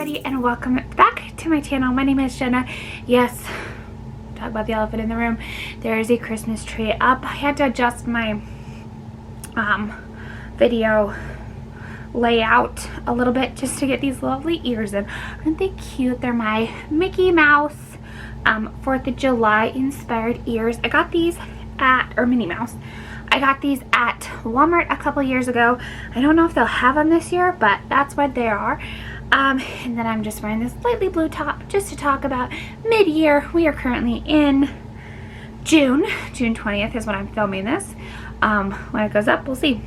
everybody, and welcome back to my channel. My name is Jenna. Yes, talk about the elephant in the room. There is a Christmas tree up. I had to adjust my video layout a little bit just to get these lovely ears in. Aren't they cute? They're my Mickey Mouse 4th of July inspired ears. I got these at, or Minnie Mouse. I got these at Walmart a couple years ago. I don't know if they'll have them this year, but that's what they are. And then I'm just wearing this lightly blue top just to talk about mid-year. We are currently in June 20th is when I'm filming this. When it goes up, we'll see.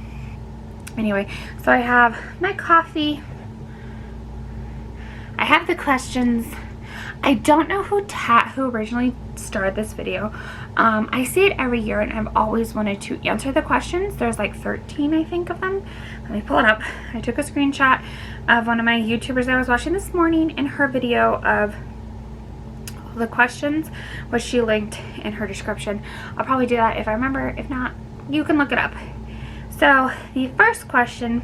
Anyway, so I have my coffee. I have the questions. I don't know who originally started this video. I see it every year and I've always wanted to answer the questions. There's like 13, I think, of them. Let me pull it up. I took a screenshot of one of my YouTubers I was watching this morning, and her video of the questions, which she linked in her description. I'll probably do that if I remember. If not, you can look it up. So the first question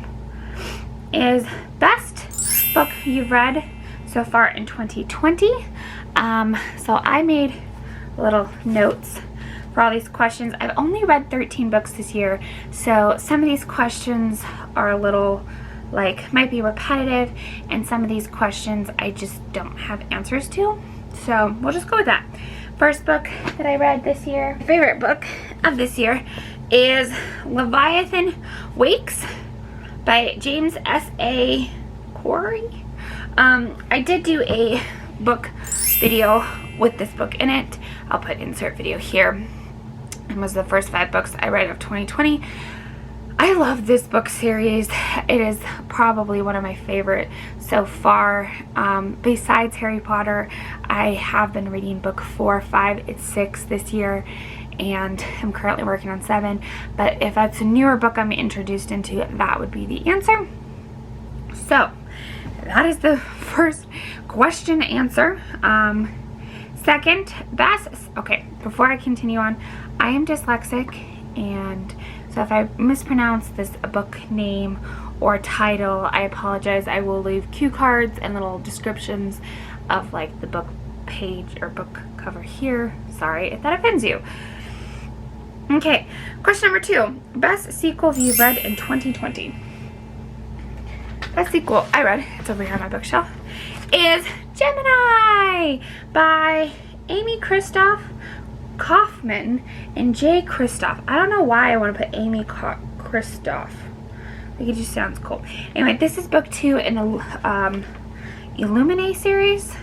is best book you've read so far in 2020. So I made little notes for all these questions. I've only read 13 books this year, so some of these questions are a little might be repetitive, and some of these questions I just don't have answers to, so we'll just go with that. First book that I read this year, my favorite book of this year, is Leviathan Wakes by James S.A. Corey. I did do a book video with this book in it. I'll put insert video here. It was the first 5 books I read of 2020. I love this book series. It is probably one of my favorite so far. Besides Harry Potter, I have been reading book 4, 5, it's 6 this year, and I'm currently working on 7. But if that's a newer book I'm introduced into, that would be the answer. So that is the first question answer. Second, best. Okay, before I continue on, I am dyslexic, and so if I mispronounce this book name or title, I apologize. I will leave cue cards and little descriptions of the book page or book cover here. Sorry if that offends you. Okay, question number 2. Best sequel you've read in 2020. Best sequel I read, it's over here on my bookshelf, is Gemini by Amy Kristoff Kaufman and Jay Kristoff. I don't know why I want to put Amy Kristoff. It just sounds cool. Anyway, this is book 2 in the Illuminae series.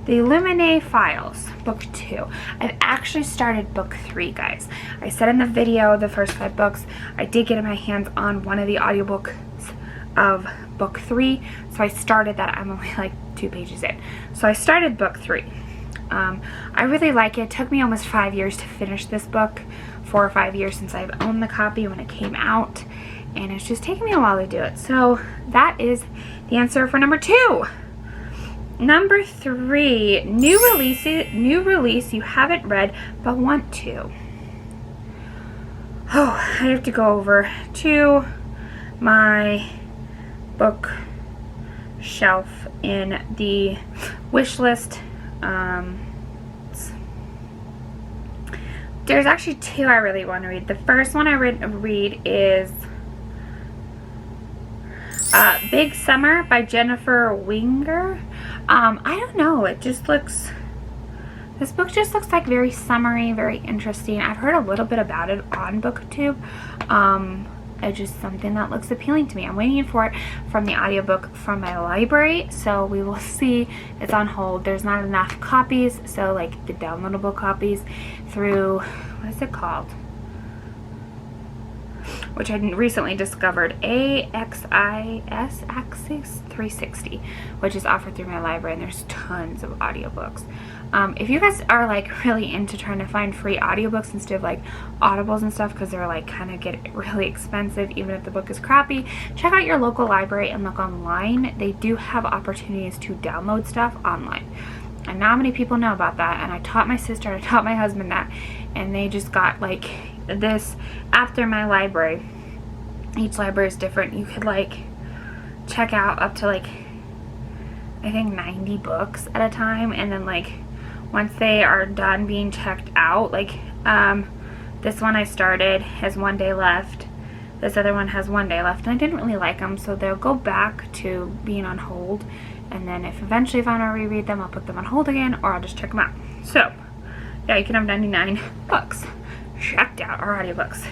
The Illuminae Files, book 2. I've actually started book 3, guys. I said in the video, the first 5 books, I did get in my hands on one of the audiobooks of book 3, so I started that. I'm only 2 pages in, so I started book 3. I really like it. It took me almost 5 years to finish this book, 4 or 5 years since I've owned the copy when it came out, and it's just taken me a while to do it. So that is the answer for number 2. Number 3, new release you haven't read but want to. Oh, I have to go over to my book shelf in the wish list. There's actually 2 I really want to read. The first one I read is Big Summer by Jennifer Winger. I don't know, it just looks, this book just looks very summery, very interesting. I've heard a little bit about it on booktube. It's just something that looks appealing to me. I'm waiting for it from the audiobook from my library, so we will see. It's on hold. There's not enough copies, so the downloadable copies through, what is it called? Which I recently discovered, AXIS, Axis 360, which is offered through my library, and there's tons of audiobooks. If you guys are really into trying to find free audiobooks instead of Audibles and stuff, because they're kind of get really expensive even if the book is crappy, check out your local library and look online. They do have opportunities to download stuff online. And not many people know about that, and I taught my sister, I taught my husband that, and they just got this after my library. Each library is different. You could check out up to I think 90 books at a time, and then like once they are done being checked out, like this one I started has 1 day left, this other one has 1 day left, and I didn't really like them, so they'll go back to being on hold, and then if eventually if I want to reread them, I'll put them on hold again, or I'll just check them out. So yeah, you can have 99 books checked out, or audiobooks.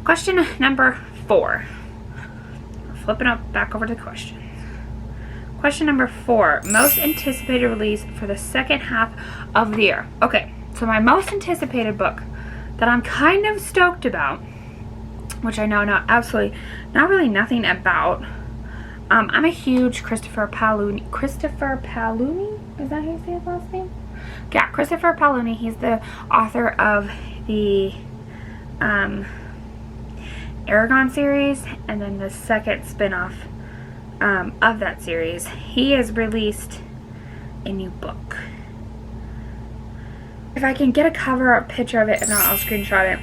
Question number 4. We're flipping up back over to questions. Question number 4, most anticipated release for the second half of the year. Okay, so my most anticipated book that I'm kind of stoked about, which I know not really nothing about. I'm a huge Christopher Paolini, is that how you say his last name? Yeah, Christopher Paolini. He's the author of the Aragon series, and then the second spin-off of that series. He has released a new book. If I can get a cover or a picture of it, if not, I'll screenshot it.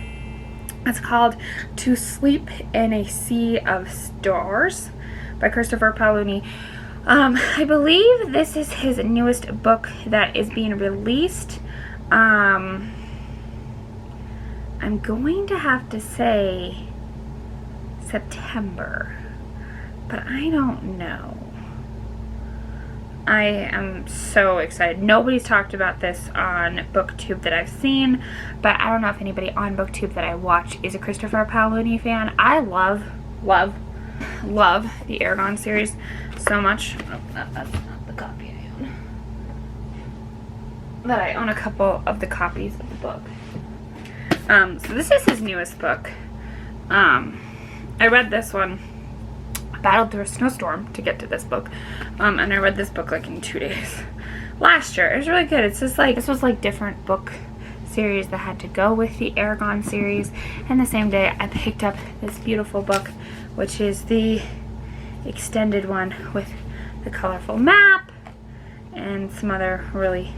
It's called To Sleep in a Sea of Stars by Christopher Paolini. I believe this is his newest book that is being released. I'm going to have to say September, but I don't know. I am so excited. Nobody's talked about this on booktube that I've seen, but I don't know if anybody on booktube that I watch is a Christopher Paolini fan. I love the Aragon series so much. Oh, that's not the copy I own. That I own a couple of the copies of the book. So this is his newest book. I read this one. I battled through a snowstorm to get to this book. And I read this book like in 2 days. Last year. It was really good. It's just like, this was like different book series that had to go with the Aragon series. And the same day I picked up this beautiful book, which is the extended one with the colorful map and some other really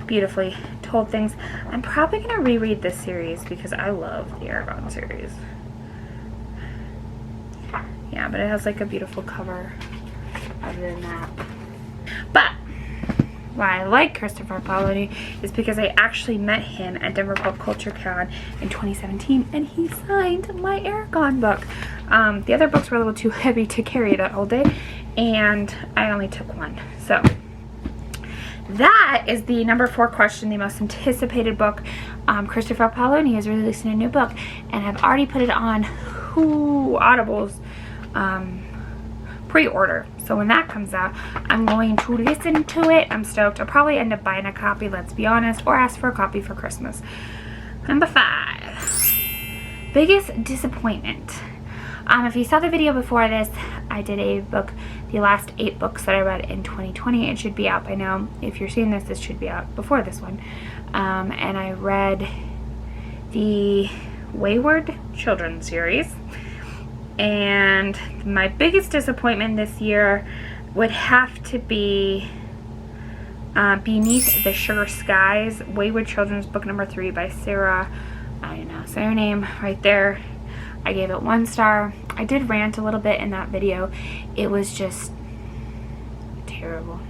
beautifully told things. I'm probably going to reread this series because I love the Aragon series. Yeah, but it has like a beautiful cover other than that. But why I like Christopher Paolini is because I actually met him at Denver Pop Culture Con in 2017, and he signed my Aragon book. The other books were a little too heavy to carry that whole day, and I only took one. So that is the number 4 question, the most anticipated book. Christopher Paolini is releasing a new book, and I've already put it on Audible's pre-order. So when that comes out, I'm going to listen to it. I'm stoked. I'll probably end up buying a copy, let's be honest, or ask for a copy for Christmas. Number 5, biggest disappointment. If you saw the video before this, I did a book, the last 8 books that I read in 2020. It should be out by now. If you're seeing this, this should be out before this one. And I read the Wayward Children series. And my biggest disappointment this year would have to be Beneath the Sugar Skies, Wayward Children's book number 3 by Sarah. I don't know, say her name right there. I gave it 1 star. I did rant a little bit in that video. It was just terrible.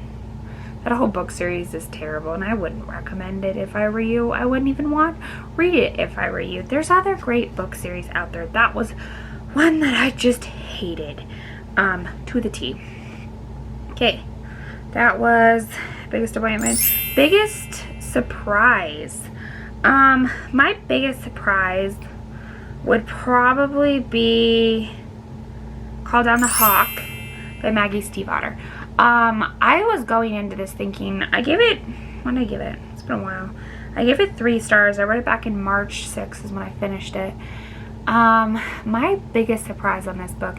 That whole book series is terrible, and I wouldn't recommend it if I were you. I wouldn't even read it if I were you. There's other great book series out there. That was one that I just hated to the T. Okay, that was biggest disappointment. Biggest surprise. My biggest surprise would probably be Call Down the Hawk by Maggie Stiefvater. I was going into this thinking, I gave it, when did I give it? It's been a while. I gave it 3 stars. I read it back in March 6th is when I finished it. My biggest surprise on this book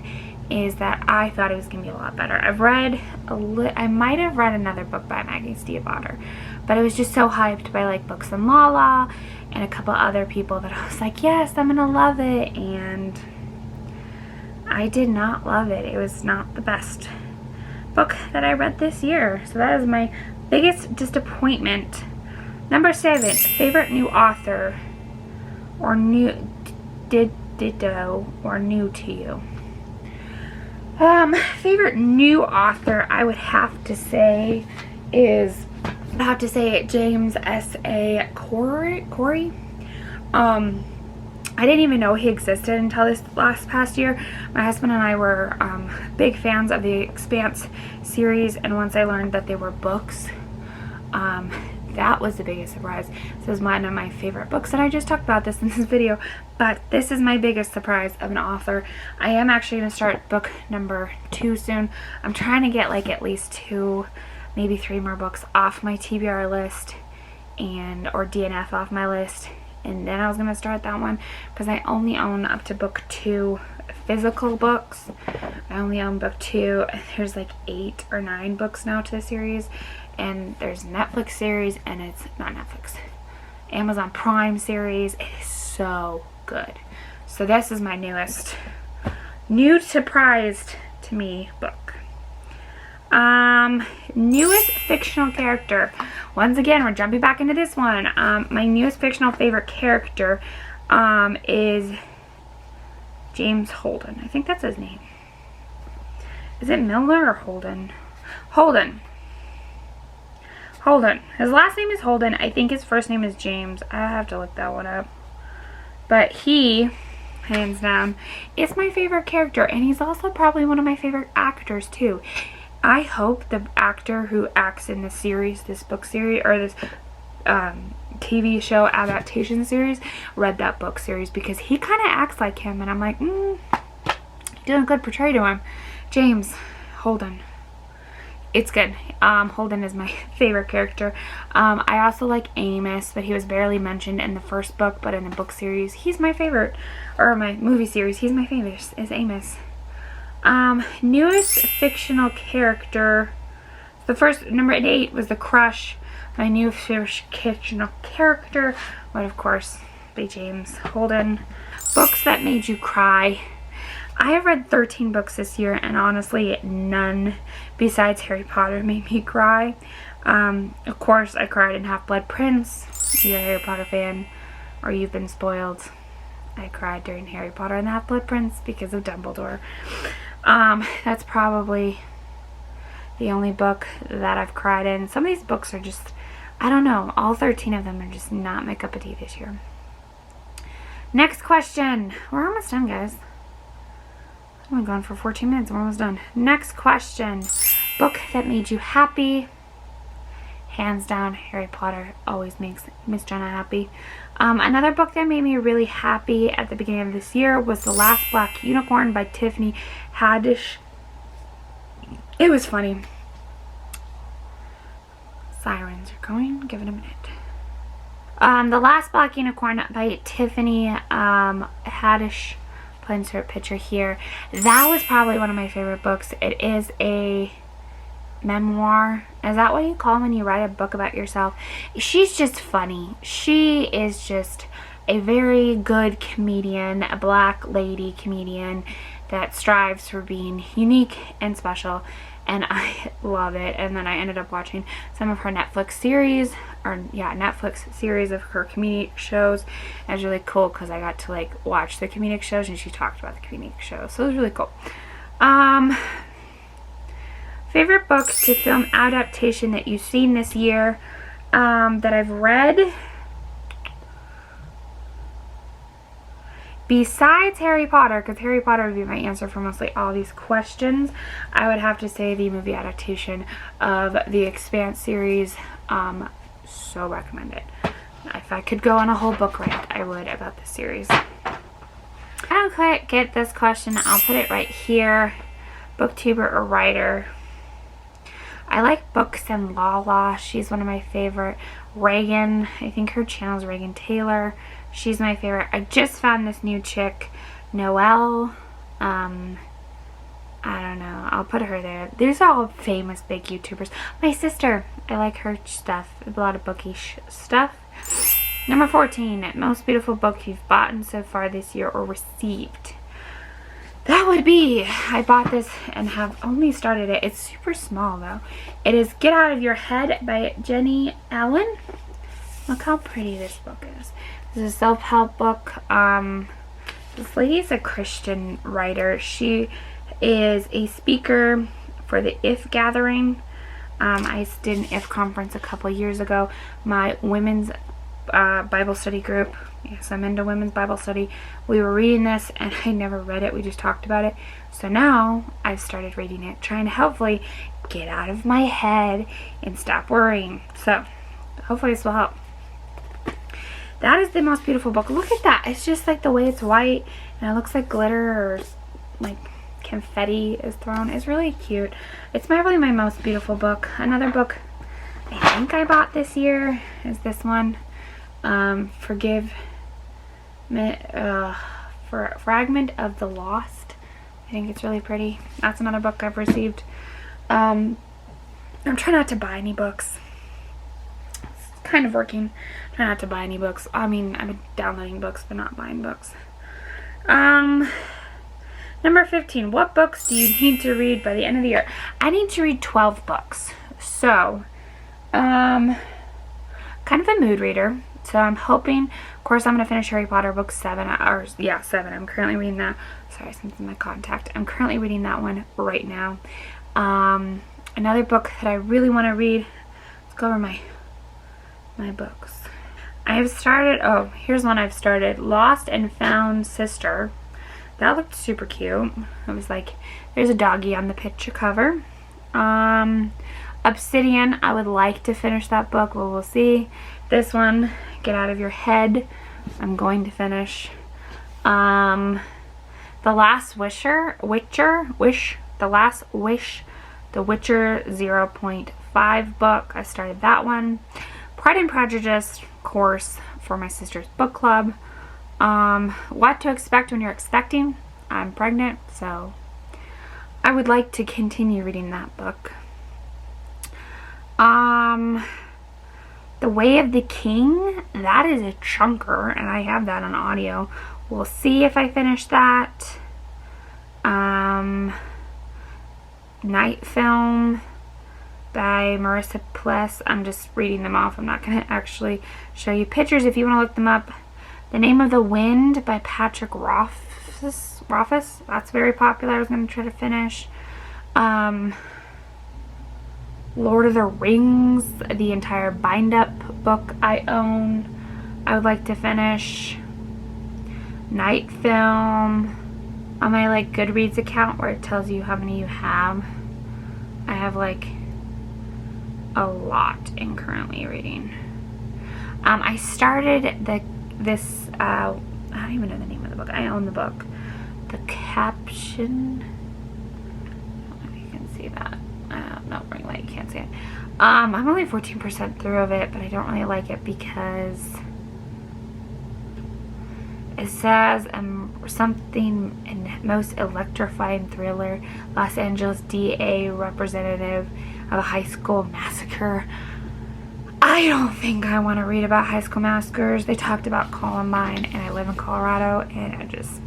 is that I thought it was going to be a lot better. I might have read another book by Maggie Stiefvater, but it was just so hyped by like Books and Lala and a couple other people that I was like, yes, I'm going to love it, and I did not love it. It was not the best book that I read this year, so that is my biggest disappointment. Number 7, favorite new author or ditto or new to you. Favorite new author, I would have to say is, James S.A. Corey. I didn't even know he existed until this past year. My husband and I were big fans of the Expanse series, and once I learned that they were books, that was the biggest surprise. This is one of my favorite books, and I just talked about this in this video, but this is my biggest surprise of an author. I am actually going to start book number 2 soon. I'm trying to get like at least 2, maybe 3 more books off my TBR list or DNF off my list, and then I was going to start that one because I only own up to book 2 physical books. I only own book 2. There's like 8 or 9 books now to the series, and there's Netflix series, and it's not Netflix, Amazon Prime series. It is so good. So this is my new surprised to me book. Newest fictional character. Once again, we're jumping back into this one. My newest fictional favorite character is James Holden. I think that's his name. Is it Miller or Holden? Holden. His last name is Holden. I think his first name is James. I have to look that one up. But he, hands down, is my favorite character, and he's also probably one of my favorite actors too. I hope the actor who acts in this series, this book series, or this TV show adaptation series, read that book series, because he kind of acts like him, and I'm like, doing a good portray to him. James Holden. It's good. Holden is my favorite character. I also like Amos, but he was barely mentioned in the first book, but in the book series, he's my favorite. Or my movie series, he's my favorite, is Amos. Newest fictional character. The first, number 8, was The Crush. My new fictional character would, of course, be James Holden. Books that made you cry. I have read 13 books this year, and honestly, none besides Harry Potter made me cry. Of course, I cried in Half-Blood Prince. If you're a Harry Potter fan, or you've been spoiled, I cried during Harry Potter and the Half-Blood Prince because of Dumbledore. That's probably the only book that I've cried in. Some of these books are just, I don't know, all 13 of them are just not my cup of tea this year. Next question. We're almost done, guys. I've been going for 14 minutes. We're almost done. Next question. Book that made you happy. Hands down, Harry Potter always makes Miss Jenna happy. Another book that made me really happy at the beginning of this year was The Last Black Unicorn by Tiffany Haddish. It was funny. Sirens are going. Give it a minute. The Last Black Unicorn by Tiffany Haddish. Insert picture here. That was probably one of my favorite books. It is a memoir. Is that what you call them when you write a book about yourself? She's just funny. She is just a very good comedian, a black lady comedian that strives for being unique and special, and I love it. And then I ended up watching some of her Netflix series, Netflix series of her comedic shows. It was really cool because I got to like watch the comedic shows, and she talked about the comedic shows, so it was really cool. Favorite book to film adaptation that you've seen this year, that I've read besides Harry Potter, because Harry Potter would be my answer for mostly all these questions. I would have to say the movie adaptation of the Expanse series. So recommend it. If I could go on a whole book rant, I would, about this series. I don't quite get this question. I'll put it right here. Booktuber or writer. I like Books and Lala. She's one of my favorite. Reagan. I think her channel is Reagan Taylor. She's my favorite. I just found this new chick, Noelle. I don't know. I'll put her there. These are all famous big YouTubers. My sister. I like her stuff. A lot of bookish stuff. Number 14. Most beautiful book you've bought so far this year or received. That would be, I bought this and have only started it. It's super small though. It is Get Out of Your Head by Jenny Allen. Look how pretty this book is. This is a self-help book. This lady is a Christian writer. She is a speaker for the If Gathering. I did an If conference a couple years ago. My women's Bible study group, yes, I'm into women's Bible study, we were reading this, and I never read it, we just talked about it. So now I've started reading it, trying to hopefully get out of my head and stop worrying. So hopefully this will help. That is the most beautiful book. Look at that. It's just like the way it's white and it looks like glitter or like confetti is thrown. It's really cute. It's really my most beautiful book. Another book I think I bought this year is this one, Fragment of the Lost. I think it's really pretty. That's another book I've received. I'm trying not to buy any books. It's kind of working. Try not to buy any books. I mean, I've been downloading books but not buying books. Number 15. What books do you need to read by the end of the year? I need to read 12 books. So, kind of a mood reader. So I'm hoping, of course, I'm going to finish Harry Potter book 7. 7. I'm currently reading that. Sorry, something's in my contact. I'm currently reading that one right now. Another book that I really want to read. Let's go over my books. I have started, here's one I've started. Lost and Found Sister. That looked super cute. It was like, there's a doggy on the picture cover. Obsidian, I would like to finish that book, but we'll see. This one, Get Out of Your Head, I'm going to finish. The Last Witcher, The Last Wish, The Witcher 0.5 book. I started that one. Pride and Prejudice course for my sister's book club. What to expect when you're expecting. I'm pregnant, so I would like to continue reading that book. The Way of the King, that is a chunker, and I have that on audio. We'll see if I finish that. Night Film by Marissa Pless. I'm just reading them off. I'm not going to actually show you pictures if you want to look them up. The Name of the Wind by Patrick Rothfuss. That's very popular. I was going to try to finish. Lord of the Rings, the entire bind-up book I own. I would like to finish. Night Film. On my Goodreads account where it tells you how many you have. I have a lot in currently reading. I started this I don't even know the name of the book. I own the book. The caption, I don't know if you can see that. No, ring light, you can't see it. I'm only 14% through of it, but I don't really like it because it says something in most electrifying thriller, Los Angeles DA representative of a high school massacre. I don't think I want to read about high school massacres. They talked about Columbine, and I live in Colorado, and I just,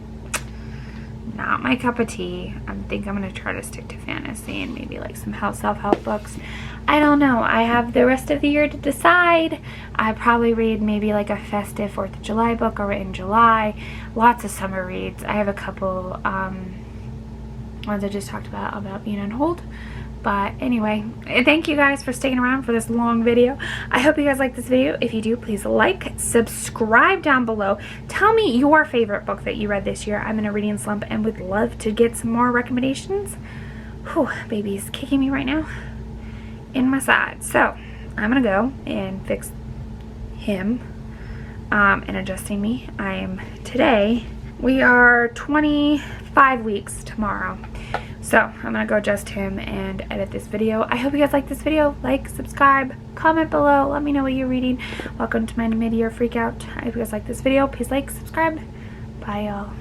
not my cup of tea. I think I'm going to try to stick to fantasy and maybe some self-help books. I don't know. I have the rest of the year to decide. I probably read maybe a festive 4th of July book or in July. Lots of summer reads. I have a couple ones I just talked about being on hold. But anyway, thank you guys for sticking around for this long video. I hope you guys like this video. If you do, please like, subscribe down below. Tell me your favorite book that you read this year. I'm in a reading slump and would love to get some more recommendations. Whew, baby's kicking me right now in my side. So I'm gonna go and fix him and adjusting me. We are 25 weeks tomorrow. So I'm gonna go adjust him and edit this video. I hope you guys like this video. Like, subscribe, comment below, let me know what you're reading. Welcome to my mid-year freak out. I hope you guys like this video. Please like, subscribe. Bye y'all.